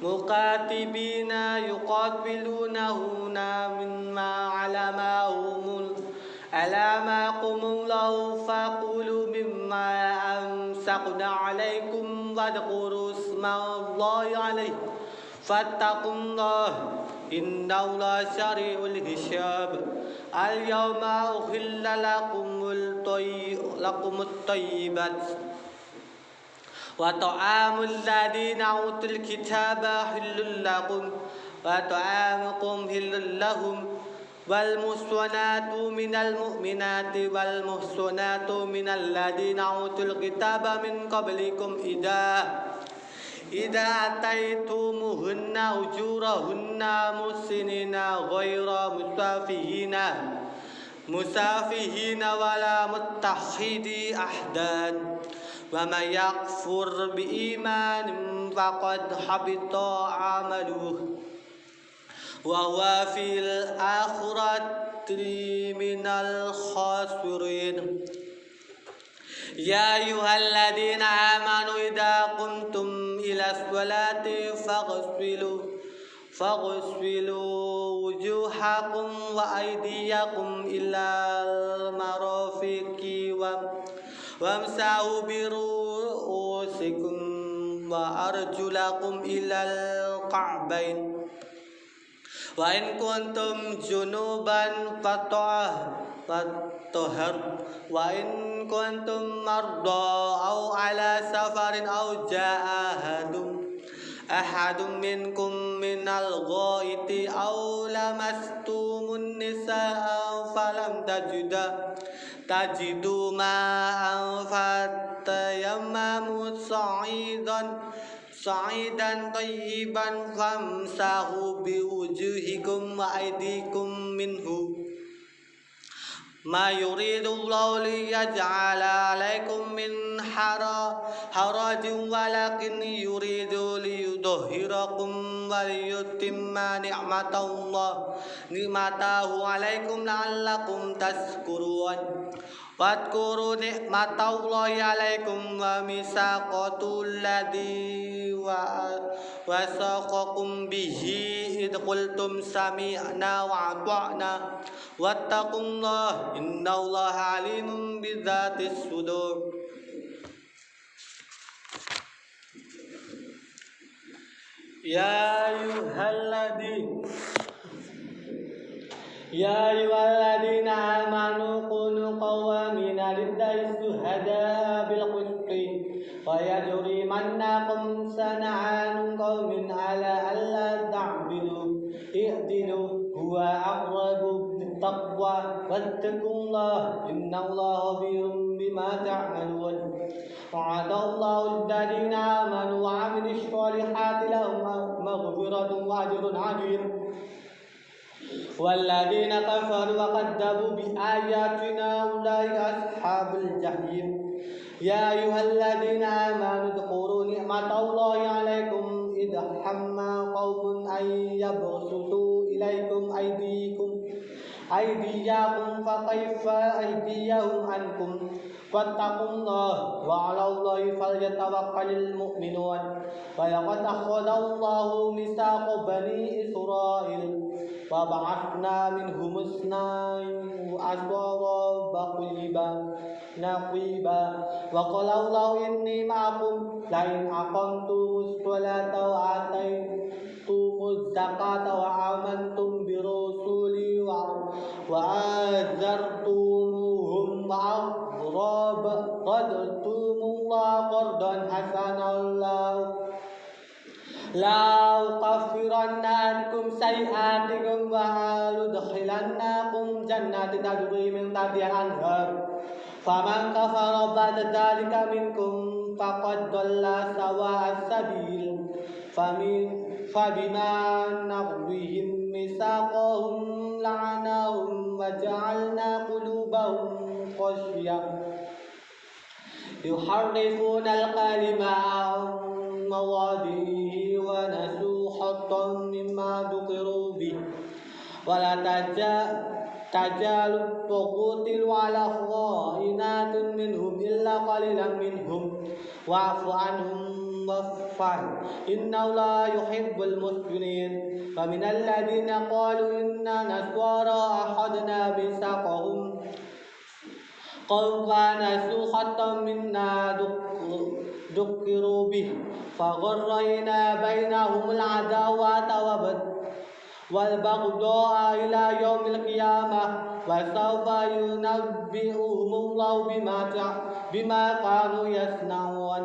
مكاتبين يقاتلونهن مما علمكم الله فقولوا مما أمسكنا عليكم واذكروا اسم الله عليه فاتقوا الله إن الله سريع الحساب اليوم أحل لكم الطيبات وطعام الذين أوتوا الكتاب حل لكم وطعامكم حل لهم والمحصنات من المؤمنات والمحصنات من الذين أوتوا الكتاب من قبلكم إذا آتيتموهن أجورهن محسنين غير مسافهين ولا متخذي أخدان ومن يكفر بإيمان فقد حبط عمله وهو في الآخرة من الخاسرين يا أيها الذين آمنوا إذا قمتم إلى الصلاة فاغسلوا وجوهكم وأيديكم إلى المرافق وامسحوا برؤوسكم وأرجلكم إلى الكعبين وإن كنتم جنوبا فطهروا وإن كنتم مرضى أو على سفر أو جاء أحد منكم من الغائط أو لمستم النساء فلم تجدوا ماء فتيمموا صعيدا طيبا فامسحوا بوجوهكم وأيديكم منه ما يريد الله ليجعل عليكم من حرج ولكن يريد ليظهركم وليتم نعمته عليكم لعلكم تشكرون واذكروا نعمة الله عليكم وميثاقه الذي وثقكم به إذ قلتم سمعنا وأطعنا واتقوا الله إن الله عليم بذات الصدور يا أيها الذين آمنوا كونوا قوامين لله شهداء بالقسط ويجرمنكم شنآن قوم على ألا تعدلوا اعدلوا هو أقرب للتقوى واتقوا الله إن الله خبير بما تعملون وعد الله الذين آمنوا وعملوا الصالحات لهم مغفرة وأجر عظيم والذين كفروا وكذبوا بآياتنا أولئك أصحاب الجحيم يا أيها الذين آمنوا اذكروا نعمة الله عليكم إذ هم قوم أن يبسطوا إليكم أيديكم فكف أيديهم عنكم فاتقوا الله وعلى الله فليتوكل المؤمنون ولقد أخذ الله ميثاق بني إسرائيل وبعثنا منهم 12 نقيبا وقال الله إني معكم لئن أقمتم الصلاة وآتيتم الزكاة وآمنتم برسولي وآزرتموهم وأقرضتم الله قرضا حسنا لا أكفرن عنكم سيئاتكم وأدخلنكم جنات تجري من تحتها الأنهار فمن كفر بعد ذلك منكم فقد ضل سواء السبيل فبما نقضهم ميثاقهم لعناهم وجعلنا قلوبهم قاسية يحرفون الكلم عن مواضعه ونسوا حظا مما ذكروا به تجعل تقاتل على خائنات منهم إلا قليلا منهم واعف عنهم واصفح إن الله يحب المحسنين فمن الذين قالوا إنا نصارى أخذنا ميثاقهم قالوا فنسوا خطا منا ذكروا به فغرينا بينهم العداوة والبغضاء إلى يوم القيامة وسوف ينبئهم الله بما كانوا يصنعون.